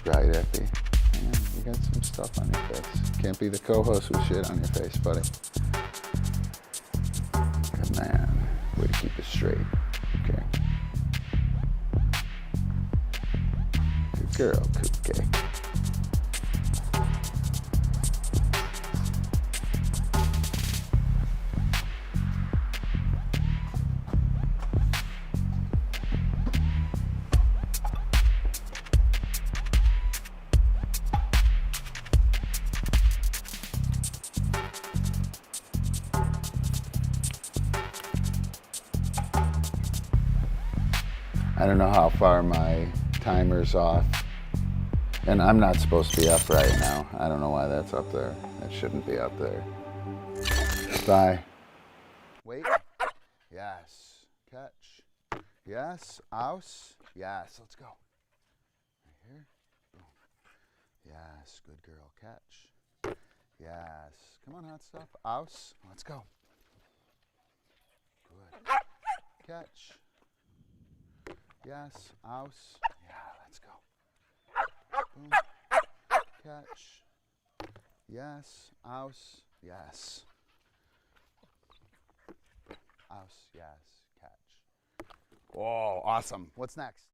right, Epi. Man, you got some stuff on your face. Can't be the co-host with shit on your face, buddy. Good man. Way to keep it straight. Okay. Good girl, CupCake. I don't know how far my timer's off. And I'm not supposed to be up right now. I don't know why that's up there. That shouldn't be up there. Bye. Wait. Yes. Catch. Yes. Ouse. Yes. Let's go. Right here. Boom. Yes. Good girl. Catch. Yes. Come on, hot stuff. Ouse. Let's go. Good. Catch. Yes, ouse. Yeah, let's go. Boom. Catch. Yes, ouse. Yes. Ouse, yes, catch. Whoa, awesome. What's next?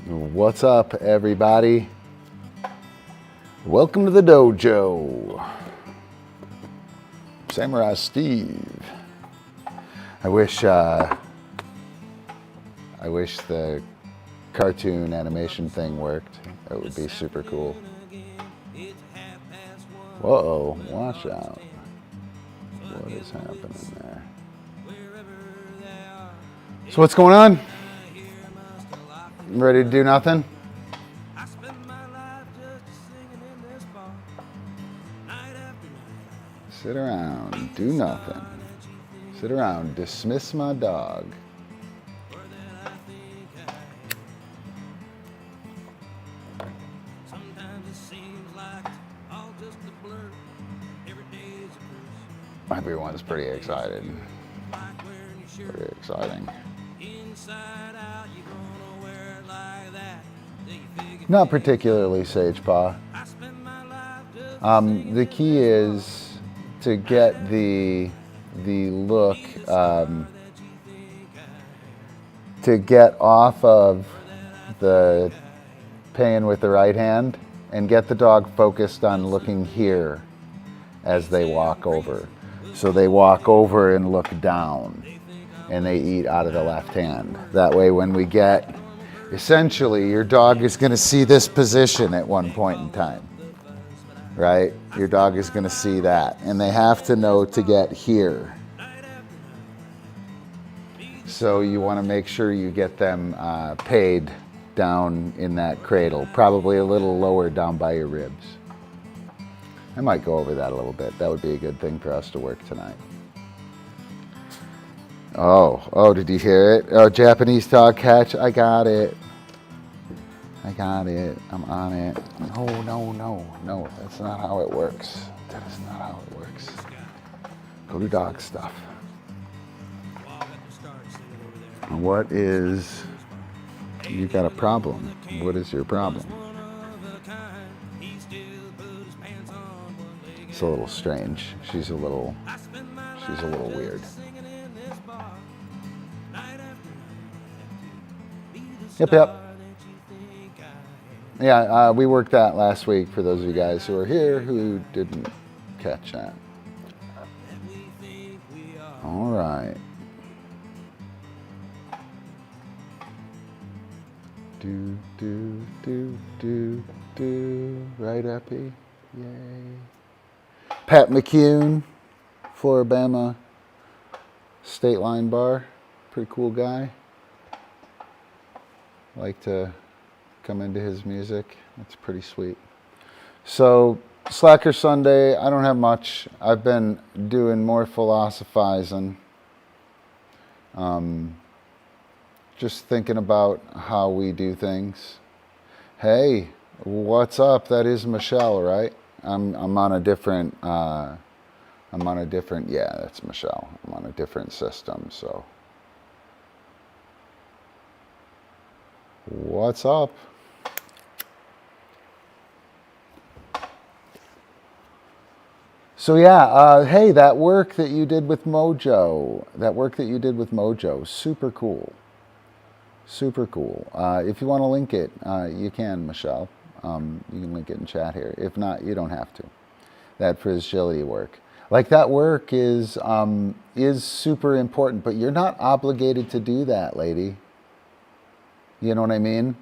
What's up, everybody? Welcome to the dojo. Samurai Steve. I wish the cartoon animation thing worked. That would be super cool. Whoa, watch out. What is happening there? So what's going on? Ready to do nothing? Sit around, do nothing. Sit around, dismiss my dog. Everyone's pretty excited. Pretty exciting. Not particularly, Sage Paw. The key is to get the look, to get off of the paying with the right hand and get the dog focused on looking here as they walk over. So they walk over and look down and they eat out of the left hand. That way when we get, essentially your dog is going to see this position at one point in time, right? Your dog is going to see that and they have to know to get here. So you want to make sure you get them paid down in that cradle, probably a little lower down by your ribs. I might go over that a little bit. That would be a good thing for us to work tonight. Oh, did you hear it? Oh, Japanese dog catch. I got it. I'm on it. No. That's not how it works. That is not how it works. Go to dog stuff. What is... You got a problem. What is your problem? It's a little strange. She's a little weird. Yep. Yeah, we worked that last week for those of you guys who are here who didn't catch that. All right. Do. Right, Epi? Yay. Pat McCune, Floribama State Line Bar. Pretty cool guy. Like to come into his music. That's pretty sweet. So Slacker Sunday, I don't have much. I've been doing more philosophizing. Just thinking about how we do things. Hey, what's up? That is Michelle, right? I'm on a different, yeah, that's Michelle. I'm on a different system, so. What's up? So yeah, hey, that work that you did with Mojo, super cool. Super cool. If you want to link it, you can, Michelle. You can link it in chat here. If not, you don't have to. That fragility work. Like that work is super important, but you're not obligated to do that, lady. You know what I mean?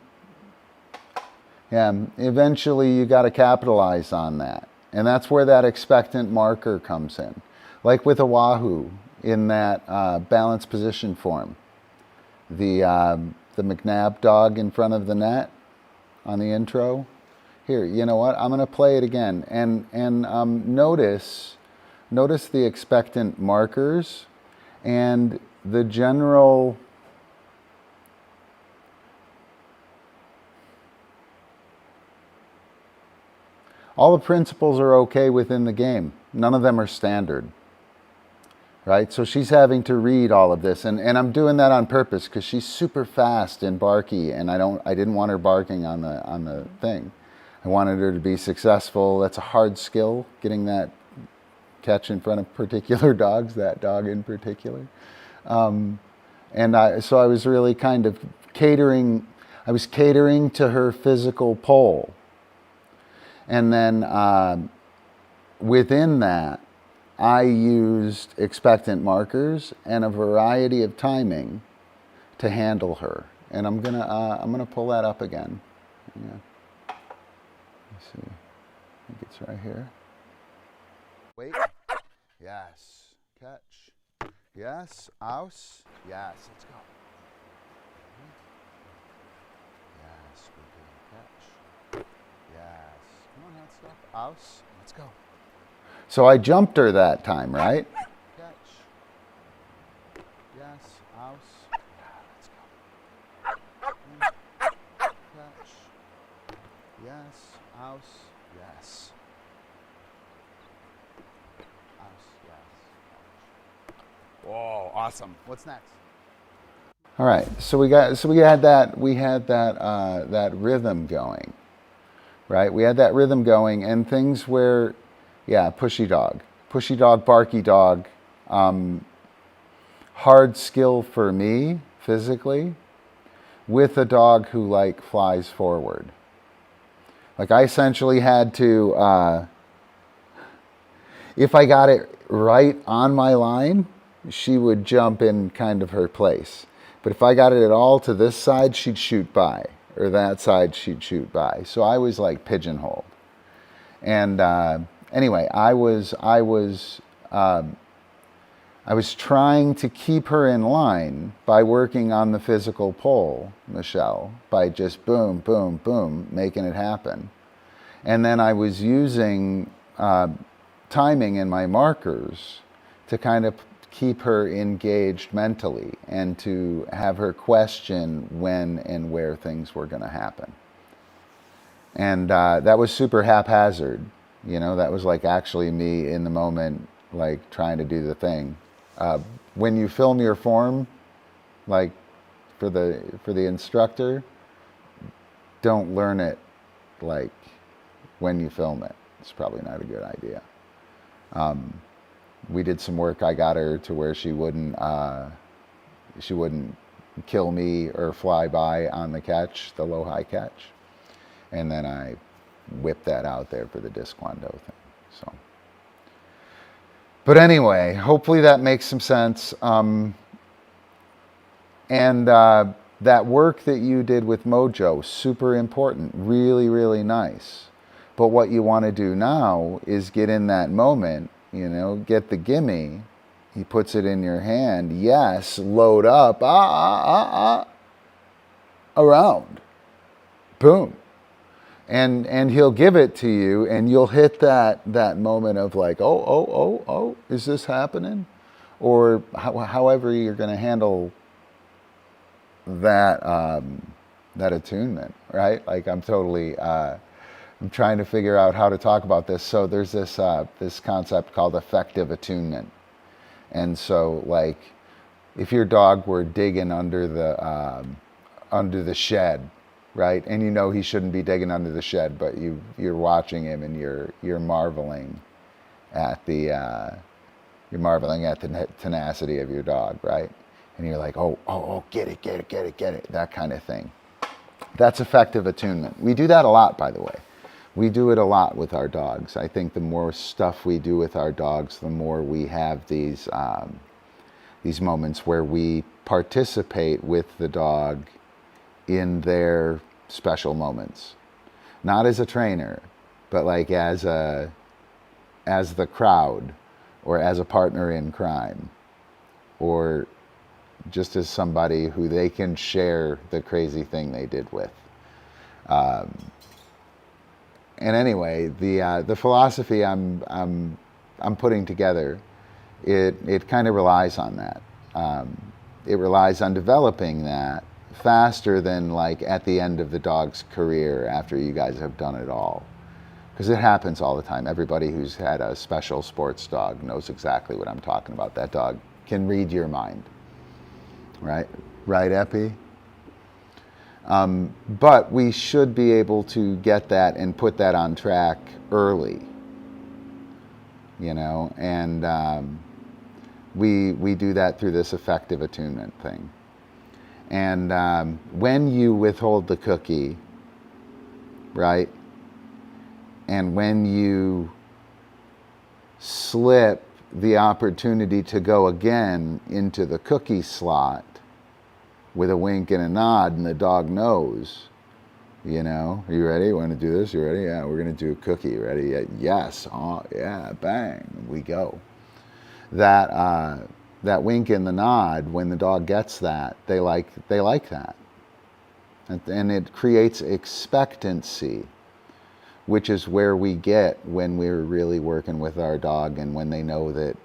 Yeah, eventually you got to capitalize on that. And that's where that expectant marker comes in. Like with Oahu in that balanced position form. The McNabb dog in front of the net on the intro. Here, you know what? I'm going to play it again. And notice the expectant markers and the general... All the principles are okay within the game. None of them are standard, right? So she's having to read all of this, and I'm doing that on purpose because she's super fast and barky, and I didn't want her barking on the thing. I wanted her to be successful. That's a hard skill, getting that catch in front of particular dogs, that dog in particular. So I was really kind of catering. I was catering to her physical pole. And then within that, I used expectant markers and a variety of timing to handle her. And I'm gonna pull that up again. Yeah. Let's see. I think it's right here. Wait. Yes. Catch. Yes. Ouse. Yes. Let's go. Yes. We're good. Catch. Yes. Come on, head stuff. Ouse. Let's go. So I jumped her that time, right? Catch. Yes. Ouse. Yeah, let's go. Catch. Yes. Ouse. Yes. Ouse. Yes. Whoa, awesome. What's next? All right. So we had that rhythm going. Right? We had that rhythm going, and things where, yeah, pushy dog, barky dog, hard skill for me physically, with a dog who like flies forward. Like I essentially had to, if I got it right on my line, she would jump in kind of her place. But if I got it at all to this side, she'd shoot by. Or that side she'd shoot by. So I was like pigeonholed. And anyway, I was trying to keep her in line by working on the physical pole, Michelle, by just boom, boom, boom, making it happen. And then I was using timing in my markers to kind of keep her engaged mentally and to have her question when and where things were going to happen. And that was super haphazard. You know, that was like actually me in the moment, like trying to do the thing. When you film your form, like for the instructor, don't learn it like when you film it. It's probably not a good idea. We did some work. I got her to where she wouldn't kill me or fly by on the catch, the low-high catch. And then I whipped that out there for the Discwando thing. So, but anyway, hopefully that makes some sense. That work that you did with Mojo, super important, really, really nice. But what you want to do now is get in that moment. You know, get the gimme. He puts it in your hand. Yes, load up. Around. Boom. And he'll give it to you, and you'll hit that moment of like, oh, is this happening? Or however you're going to handle that that attunement, right? Like I'm trying to figure out how to talk about this. So there's this concept called effective attunement, and so like if your dog were digging under the shed, right? And you know he shouldn't be digging under the shed, but you're watching him and you're marveling at the tenacity of your dog, right? And you're like, oh, get it, that kind of thing. That's effective attunement. We do that a lot, by the way. We do it a lot with our dogs. I think the more stuff we do with our dogs, the more we have these moments where we participate with the dog in their special moments, not as a trainer, but like as the crowd, or as a partner in crime, or just as somebody who they can share the crazy thing they did with. And anyway, the philosophy I'm putting together, it kind of relies on that. It relies on developing that faster than like at the end of the dog's career after you guys have done it all. Because it happens all the time. Everybody who's had a special sports dog knows exactly what I'm talking about. That dog can read your mind, right? Right, Epi? But we should be able to get that and put that on track early, you know, and we do that through this effective attunement thing. And when you withhold the cookie, right, and when you slip the opportunity to go again into the cookie slot with a wink and a nod, and the dog knows, you know, are you ready? Want to do this? You ready? Yeah, we're going to do a cookie. Ready? Yes. Oh, yeah, bang, we go. That wink and the nod, when the dog gets that, they like that. And it creates expectancy, which is where we get when we're really working with our dog and when they know that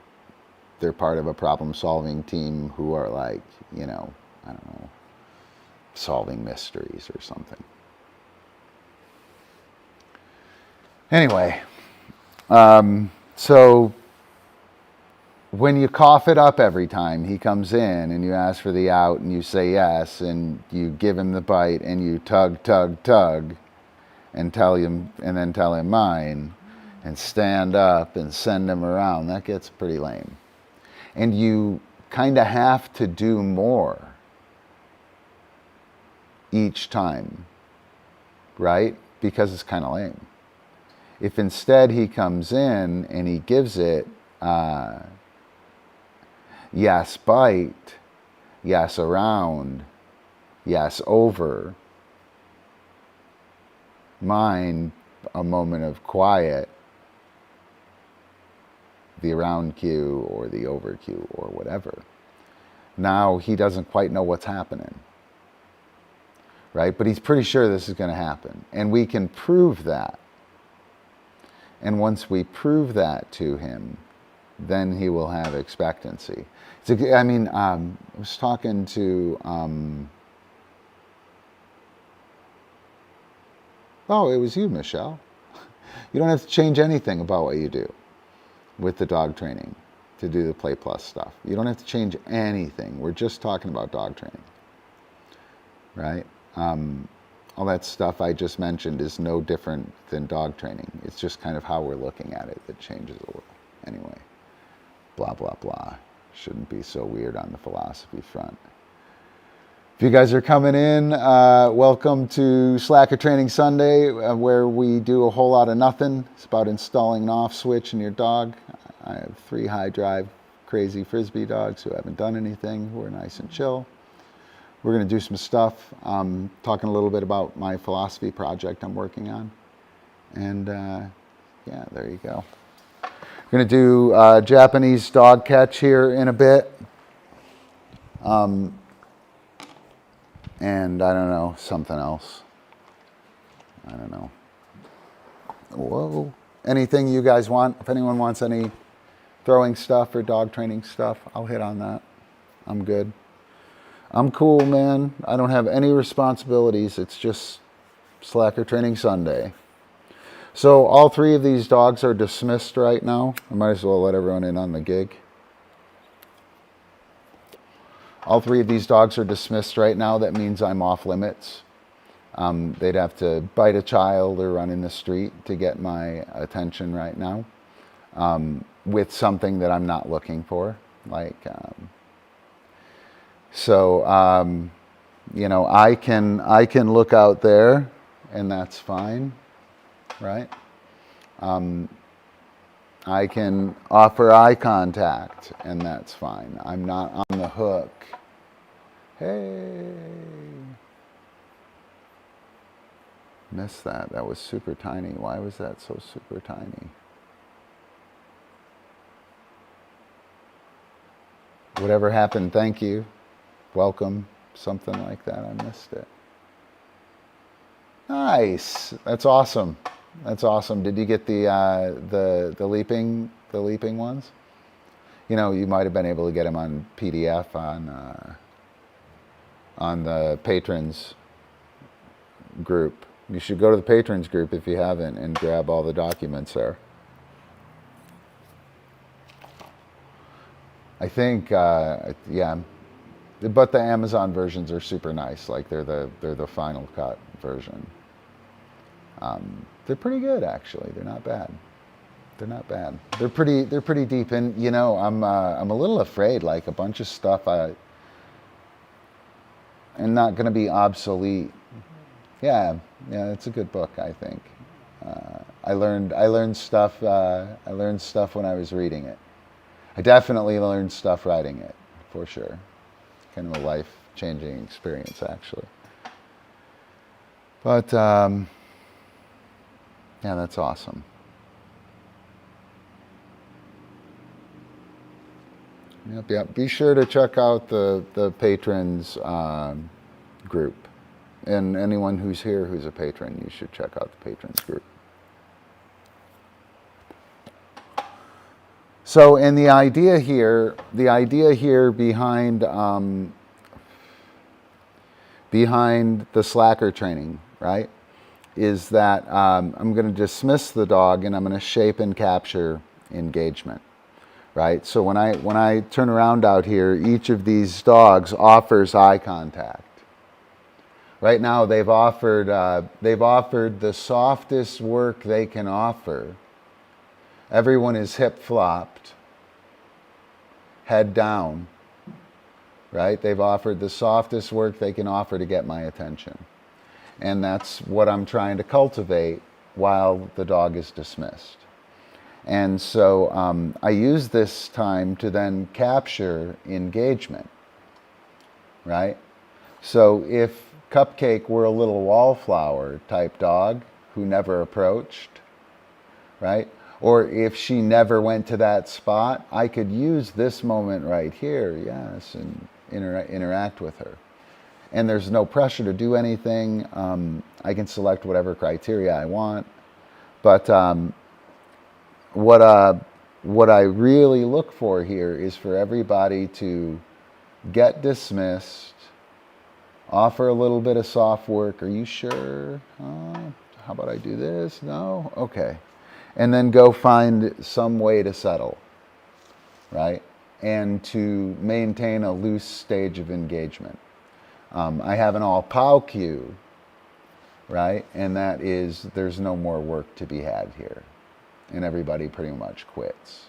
they're part of a problem-solving team who are like, you know, I don't know, solving mysteries or something. Anyway, so when you cough it up every time he comes in and you ask for the out and you say yes and you give him the bite and you tug and then tell him mine and stand up and send him around, that gets pretty lame. And you kind of have to do more each time, right? Because it's kind of lame. If instead he comes in and he gives it yes bite, yes around, yes over, mine a moment of quiet, the around cue or the over cue or whatever. Now he doesn't quite know what's happening, right? But he's pretty sure this is going to happen. And we can prove that. And once we prove that to him, then he will have expectancy. I was talking to, oh, it was you, Michelle. You don't have to change anything about what you do with the dog training to do the Play Plus stuff. You don't have to change anything. We're just talking about dog training, right? All that stuff I just mentioned is no different than dog training. It's just kind of how we're looking at it that changes a little. Anyway, blah, blah, blah. Shouldn't be so weird on the philosophy front. If you guys are coming in, welcome to Slacker Training Sunday, where we do a whole lot of nothing. It's about installing an off switch in your dog. I have 3 high drive crazy frisbee dogs who haven't done anything, who are nice and chill. We're going to do some stuff, talking a little bit about my philosophy project I'm working on. And yeah, there you go. We're going to do Japanese dog catch here in a bit. And I don't know, something else. I don't know. Whoa. Anything you guys want? If anyone wants any throwing stuff or dog training stuff, I'll hit on that. I'm good. I'm cool, man. I don't have any responsibilities. It's just Slacker Training Sunday. So all 3 of these dogs are dismissed right now. I might as well let everyone in on the gig. All 3 of these dogs are dismissed right now. That means I'm off limits. They'd have to bite a child or run in the street to get my attention right now, with something that I'm not looking for. Like, you know, I can look out there, and that's fine, right? I can offer eye contact, and that's fine. I'm not on the hook. Hey. Missed that. That was super tiny. Why was that so super tiny? Whatever happened, thank you. Welcome. Something like that. I missed it. Nice. That's awesome. That's awesome. Did you get the leaping ones? You know, you might have been able to get them on PDF on the patrons group. You should go to the patrons group if you haven't and grab all the documents there. I think, yeah, but the Amazon versions are super nice. Like they're the Final Cut version. They're pretty good, actually. They're not bad. They're not bad. They're pretty deep. And you know, I'm a little afraid. Like a bunch of stuff I'm not going to be obsolete. Yeah, it's a good book, I think. I learned stuff when I was reading it. I definitely learned stuff writing it, for sure. Kind of a life-changing experience, actually. But yeah, that's awesome. Yep. Be sure to check out the patrons group. And anyone who's here who's a patron, you should check out the patrons group. So, and the idea here behind the Slacker training, right, is that I'm going to dismiss the dog and I'm going to shape and capture engagement, right? So when I turn around out here, each of these dogs offers eye contact. Right now, they've offered the softest work they can offer. Everyone is hip flopped, head down, right? They've offered the softest work they can offer to get my attention. And that's what I'm trying to cultivate while the dog is dismissed. And so I use this time to then capture engagement, right? So if CupCake were a little wallflower type dog who never approached, right? Or if she never went to that spot, I could use this moment right here, yes, and interact with her. And there's no pressure to do anything. I can select whatever criteria I want. But what I really look for here is for everybody to get dismissed, offer a little bit of soft work. Are you sure? How about I do this? No? Okay. And then go find some way to settle, right? And to maintain a loose stage of engagement. I have an all POW cue, right? And that is, there's no more work to be had here. And everybody pretty much quits.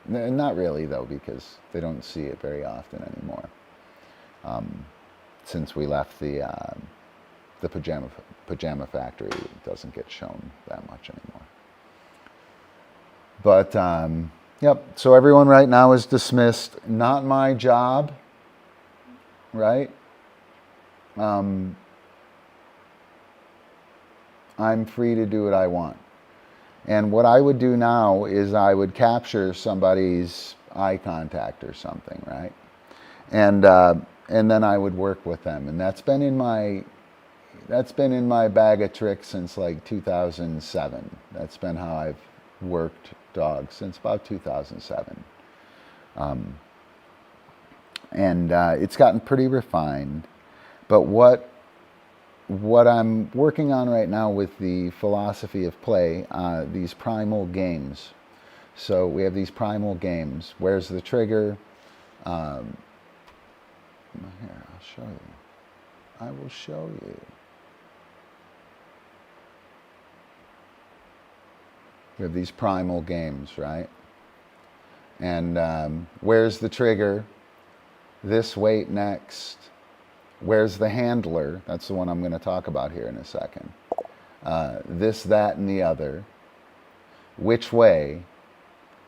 Not really, though, because they don't see it very often anymore. Since we left the pajama factory, it doesn't get shown that much anymore. But, yep, so everyone right now is dismissed. Not my job, right? I'm free to do what I want. And what I would do now is I would capture somebody's eye contact or something, right? And then I would work with them. And that's been in my that's been in my bag of tricks since like 2007. That's been how I've worked dogs since about 2007. And it's gotten pretty refined. But what I'm working on right now with the philosophy of play, these primal games. So we have these primal games. Where's the trigger? Here, I'll show you. I will show you. We have these primal games, right? And where's the trigger? This weight next. Where's the handler? That's the one I'm going to talk about here in a second. This, that, and the other. Which way?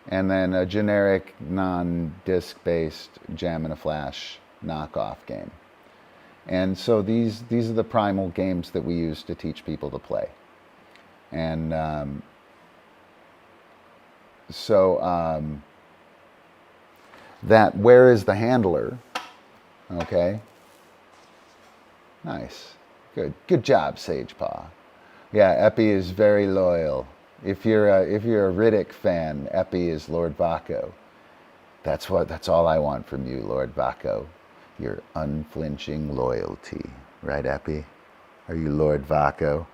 And then a generic non-disc-based jam and a flash knockoff game. And so these are the primal games that we use to teach people to play. And that where is the handler? Okay. Nice. Good job, Sage Paw. Yeah, Epi is very loyal. If you're a Riddick fan, Epi is Lord Vaco. That's all I want from you, Lord Vaco. Your unflinching loyalty. Right, Epi? Are you Lord Vaco?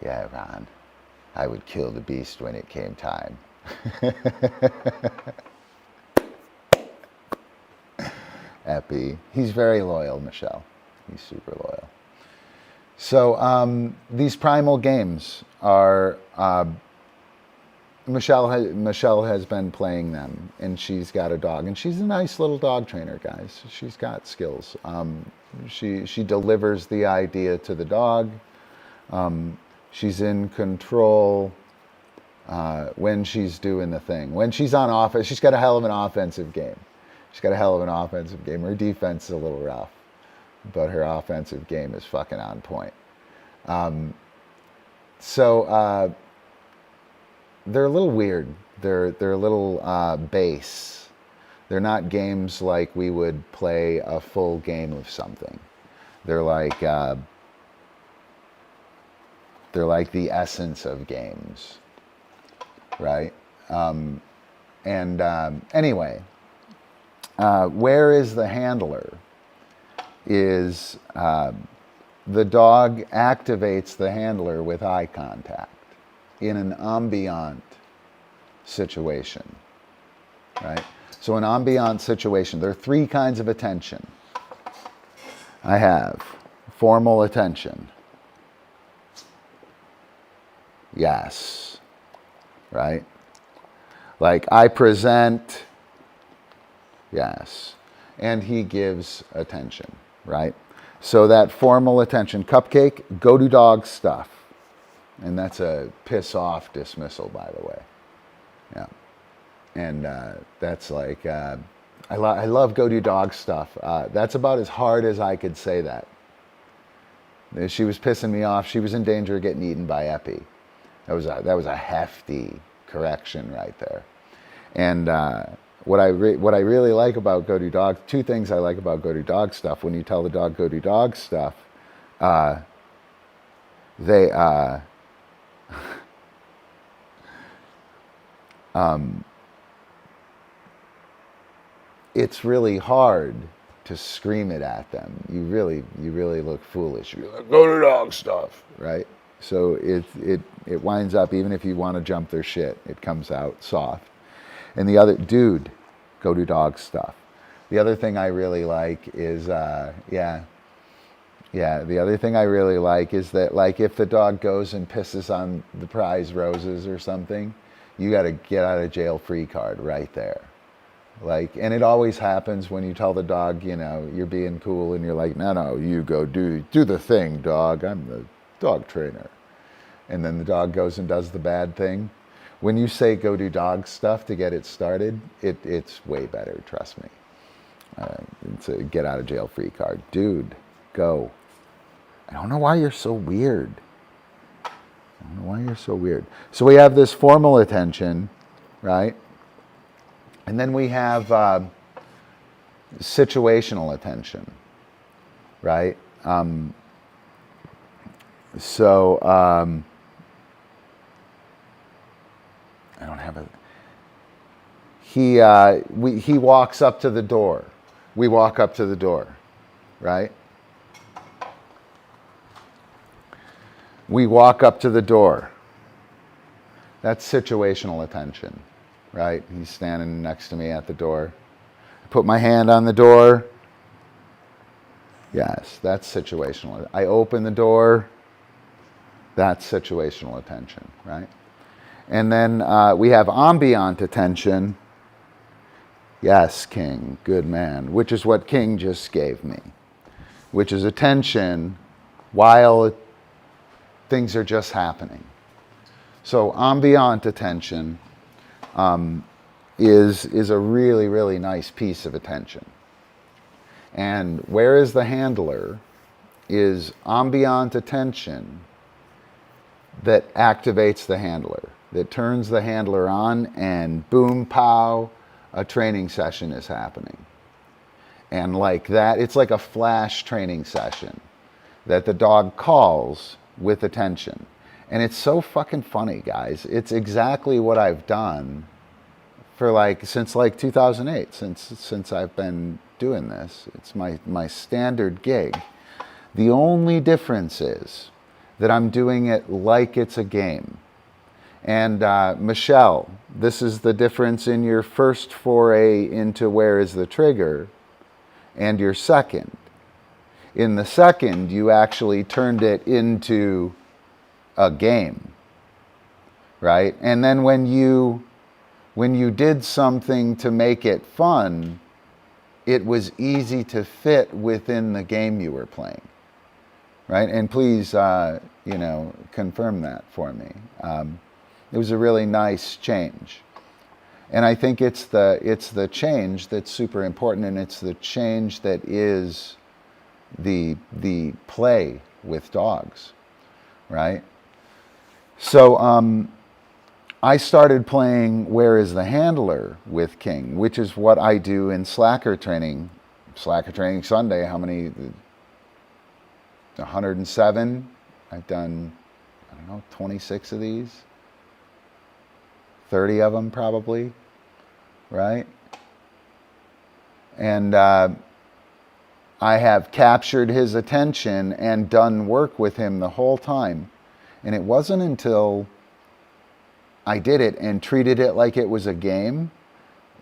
Yeah, Ron. I would kill the beast when it came time. Epi. He's very loyal, Michelle. He's super loyal. So these primal games are, Michelle has been playing them, and she's got a dog, and she's a nice little dog trainer, guys. She's got skills. She delivers the idea to the dog. She's in control when she's doing the thing. When she's on offense, she's got a hell of an offensive game. Her defense is a little rough, but her offensive game is fucking on point. So they're a little weird. They're a little base. They're not games like we would play a full game of something. They're like the essence of games, right? Anyway, where is the handler? Is the dog activates the handler with eye contact in an ambient situation, right? So an ambient situation, there are three kinds of attention. I have formal attention. Yes, right? Like I present, yes, and he gives attention, right? So that formal attention, CupCake, go to dog stuff. And that's a piss off dismissal, by the way. Yeah. And that's like, I love go do dog stuff. That's about as hard as I could say that. She was pissing me off. She was in danger of getting eaten by Epi. That was a hefty correction right there. And what I really like about go do dog, two things I like about go do dog stuff. When you tell the dog go do dog stuff, it's really hard to scream it at them. You really look foolish. You're like, go to dog stuff, right? So it winds up, even if you want to jump their shit, it comes out soft. And the other, dude, go do dog stuff. The other thing I really like is, the other thing I really like is that, like, if the dog goes and pisses on the prize roses or something, you got a get out of jail free card right there. Like, and it always happens when you tell the dog, you know, you're being cool and you're like, no, you go do the thing, dog. I'm the dog trainer. And then the dog goes and does the bad thing. When you say go do dog stuff to get it started, it's way better, trust me. It's a get out of jail free card. Dude, go. I don't know why you're so weird. So we have this formal attention, right? And then we have situational attention, right? So I don't have a. He walks up to the door. We walk up to the door, right? We walk up to the door. That's situational attention, right? He's standing next to me at the door. I put my hand on the door. Yes, that's situational. I open the door. That's situational attention, right? And then we have ambient attention. Yes, King, good man, which is what King just gave me, which is attention while things are just happening. So ambient attention is a really, really nice piece of attention. And where is the handler is ambient attention that activates the handler, that turns the handler on, and boom, pow, a training session is happening. And like that, it's like a flash training session that the dog calls with attention. And it's so fucking funny, guys. It's exactly what I've done for since 2008, since I've been doing this. It's my standard gig. The only difference is that I'm doing it like it's a game. And Michelle, this is the difference in your first foray into where is the trigger and your second. In the second, you actually turned it into a game, right? And then when you did something to make it fun, it was easy to fit within the game you were playing, right? And please, confirm that for me. It was a really nice change. And I think it's the change that's super important, and it's the change that is the play with dogs, right? So I started playing Where is the Handler with King, which is what I do in Slacker Training Sunday. How many? 107. I've done, 26 of these. 30 of them probably, right? And I have captured his attention and done work with him the whole time. And it wasn't until I did it and treated it like it was a game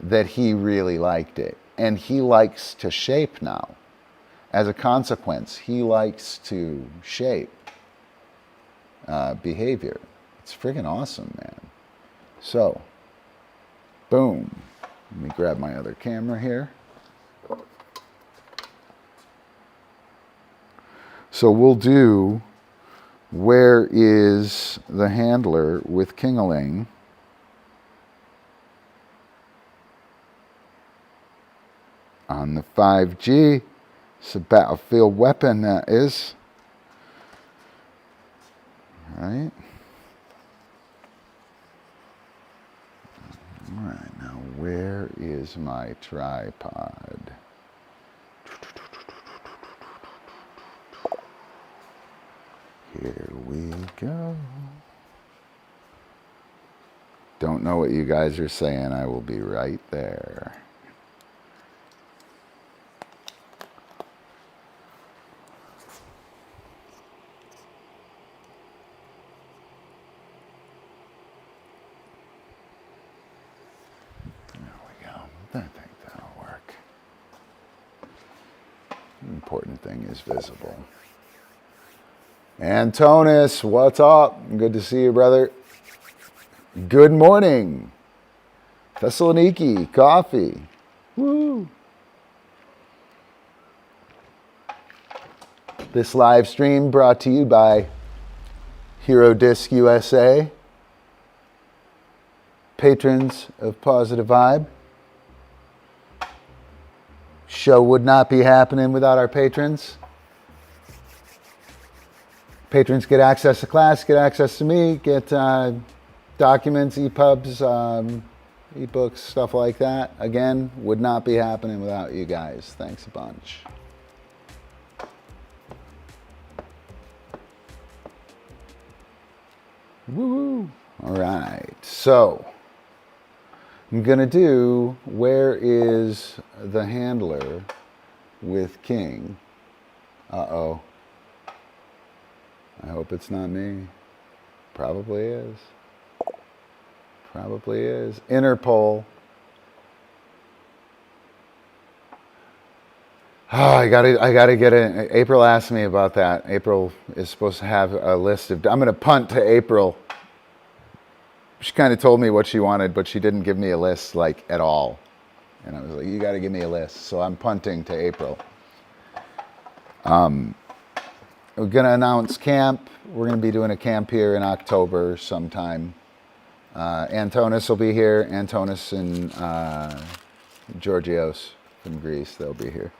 that he really liked it. And he likes to shape now. As a consequence, he likes to shape behavior. It's friggin' awesome, man. So, boom. Let me grab my other camera here. So we'll do Where is the Handler with Kingaling. On the 5G. It's a battlefield weapon, that is. All right. All right, now where is my tripod? Here we go. Don't know what you guys are saying. I will be right there. I think that'll work. The important thing is visible. Antonis, what's up? Good to see you, brother. Good morning. Thessaloniki, coffee. Woo. This live stream brought to you by Hero Disc USA, patrons of Positive Vibe. Show would not be happening without our patrons. Patrons get access to class, get access to me, get documents, EPUBs, ebooks, stuff like that. Again, would not be happening without you guys. Thanks a bunch. Woo! All right, so I'm gonna do where is the handler with king. Uh-oh. I hope it's not me. Probably is. Probably is. Interpol. Oh, I gotta get it. April asked me about that. April is supposed to have a list of. I'm gonna punt to April. She kind of told me what she wanted, but she didn't give me a list like at all. And I was like, you gotta give me a list. So I'm punting to April. We're gonna announce camp. We're gonna be doing a camp here in October sometime. Antonis will be here. Antonis and Georgios from Greece, they'll be here.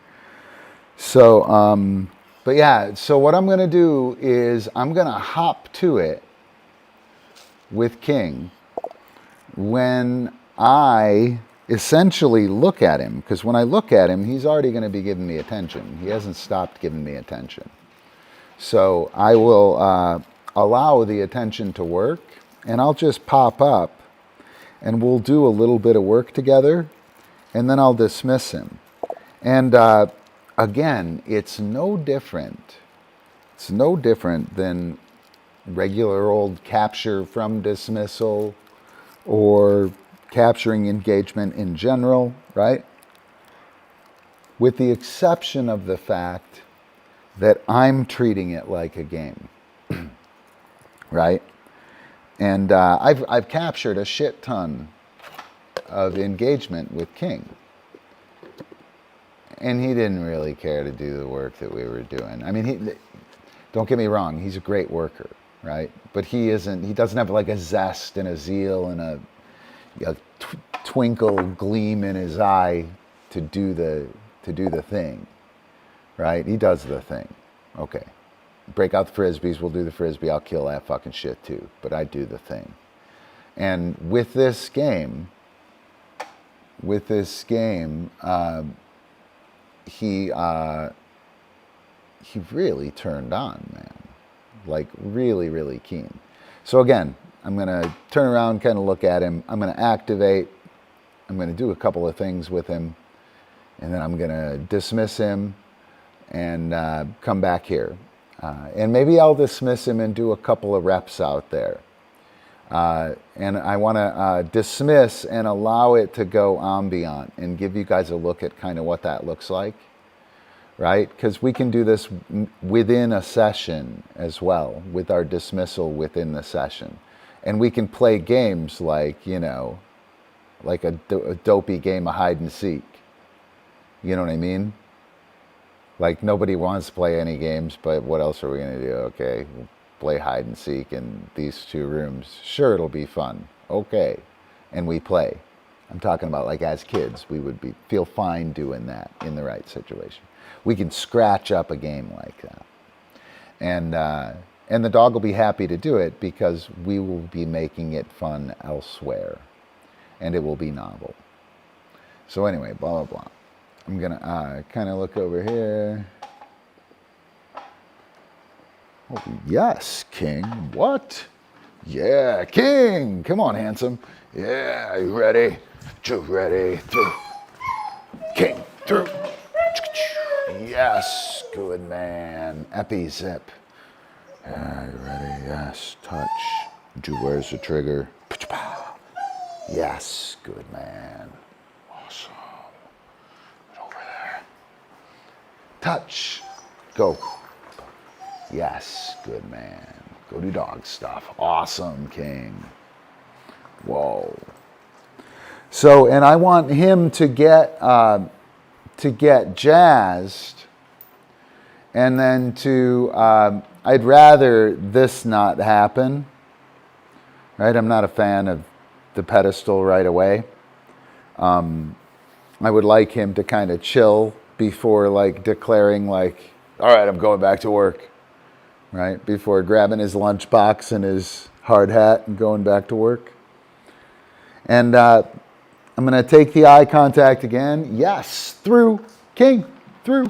So, but yeah, so what I'm going to do is I'm going to hop to it with King when I essentially look at him, because when I look at him, he's already going to be giving me attention. He hasn't stopped giving me attention. So I will allow the attention to work, and I'll just pop up, and we'll do a little bit of work together, and then I'll dismiss him. And again, it's no different. It's no different than regular old capture from dismissal or capturing engagement in general, right? With the exception of the fact that I'm treating it like a game, right? And I've captured a shit ton of engagement with King. And he didn't really care to do the work that we were doing. I mean, don't get me wrong, he's a great worker, right? But he doesn't have like a zest and a zeal and a twinkle gleam in his eye to do the thing, right? He does the thing. Okay. Break out the frisbees, we'll do the frisbee, I'll kill that fucking shit too. But I do the thing. And with this game, he really turned on, man. Like really, really keen. So again, I'm gonna turn around, kind of look at him. I'm gonna activate. I'm gonna do a couple of things with him, and then I'm gonna dismiss him and come back here. And maybe I'll dismiss him and do a couple of reps out there. And I want to dismiss and allow it to go ambient and give you guys a look at kind of what that looks like, right? Because we can do this within a session as well, with our dismissal within the session. And we can play games like, you know, like a dopey game of hide and seek. You know what I mean? Like nobody wants to play any games, but what else are we going to do? Okay, we'll play hide and seek in these two rooms. Sure, it'll be fun. Okay. And we play. I'm talking about like as kids, we would feel fine doing that in the right situation. We can scratch up a game like that. And the dog will be happy to do it because we will be making it fun elsewhere. And it will be novel. So anyway, blah, blah, blah. I'm going to kind of look over here. Oh, yes, King. What? Yeah, King. Come on, handsome. Yeah, you ready? You ready? Through. King, through. Yes, good man. Epi zip. Yeah, you ready? Yes, touch. Where's the trigger? Yes, good man. Awesome. Get over there. Touch. Go. Yes, good man. Go do dog stuff. Awesome, King. Whoa. So, and I want him to get jazzed, and then I'd rather this not happen, right? I'm not a fan of the pedestal right away. I would like him to kind of chill before like declaring like, all right, I'm going back to work. Right, before grabbing his lunchbox and his hard hat and going back to work. And I'm going to take the eye contact again. Yes, through. King, through.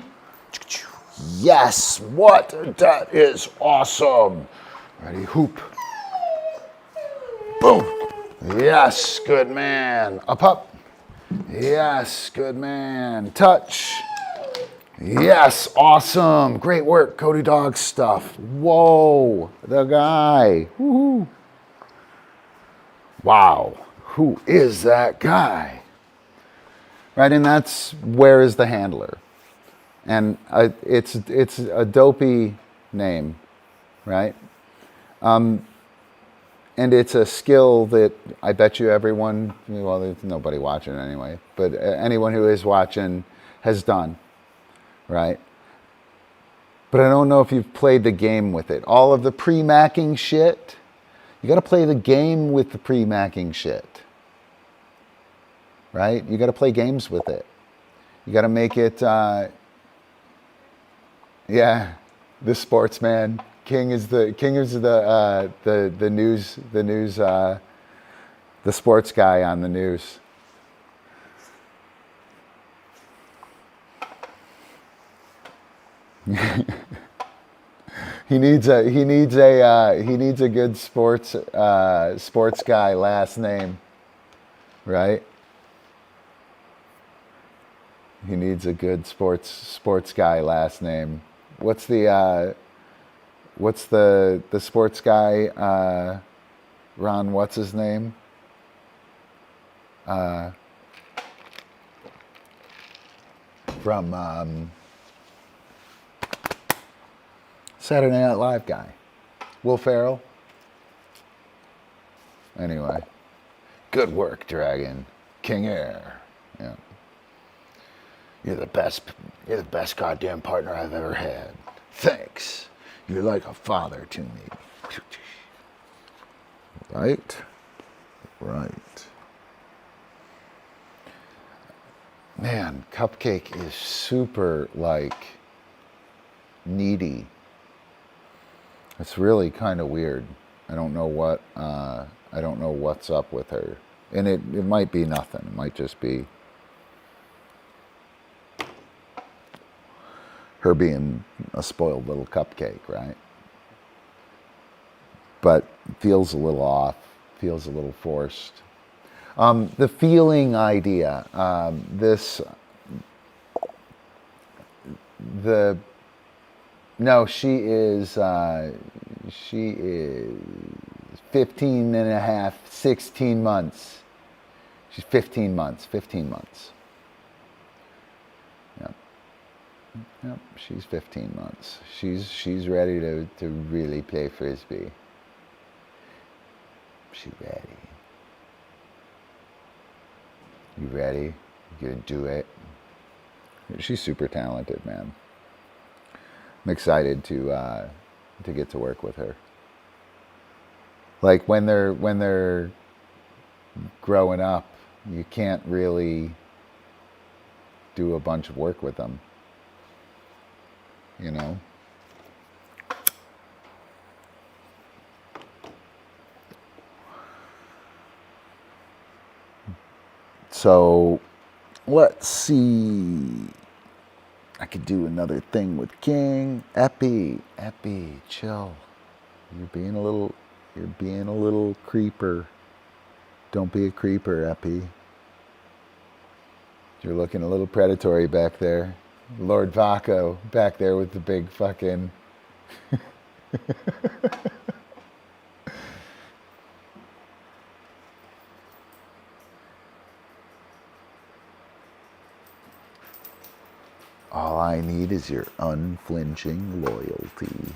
Yes, what? That is awesome. Ready, hoop. Boom. Yes, good man. Up. Yes, good man. Touch. Yes, awesome. Great work, Cody Dog stuff. Whoa, the guy. Woo-hoo. Wow, who is that guy? Right, and that's where is the handler? And it's a dopey name, right? And it's a skill that I bet you everyone, well, there's nobody watching anyway, but anyone who is watching has done, right? But I don't know if you've played the game with it. All of the pre-macking shit, you got to play the game with the pre-macking shit, right? You got to play games with it. You got to make it, yeah, the sportsman. King is the news, the sports guy on the news. he needs a good sports guy last name, right? He needs a good sports guy last name. What's the sports guy, Ron, what's his name? From Saturday Night Live guy. Will Ferrell? Anyway. Good work, Dragon. King Air. Yeah. You're the best goddamn partner I've ever had. Thanks. You're like a father to me. Right? Right. Man, CupCake is super, like, needy. It's really kind of weird. I don't know what's up with her. And it might be nothing. It might just be her being a spoiled little cupcake, right? But feels a little off, feels a little forced. The feeling idea, she is 15 and a half, 16 months. She's 15 months. Yep, she's 15 months. She's ready to really play frisbee. She's ready. You ready? You gonna do it? She's super talented, man. I'm excited to get to work with her. Like when they're growing up, you can't really do a bunch of work with them. You know? So, let's see. I could do another thing with King. Epi, chill. You're being a little creeper. Don't be a creeper, Epi. You're looking a little predatory back there. Lord Vaco back there with the big fucking... All I need is your unflinching loyalty.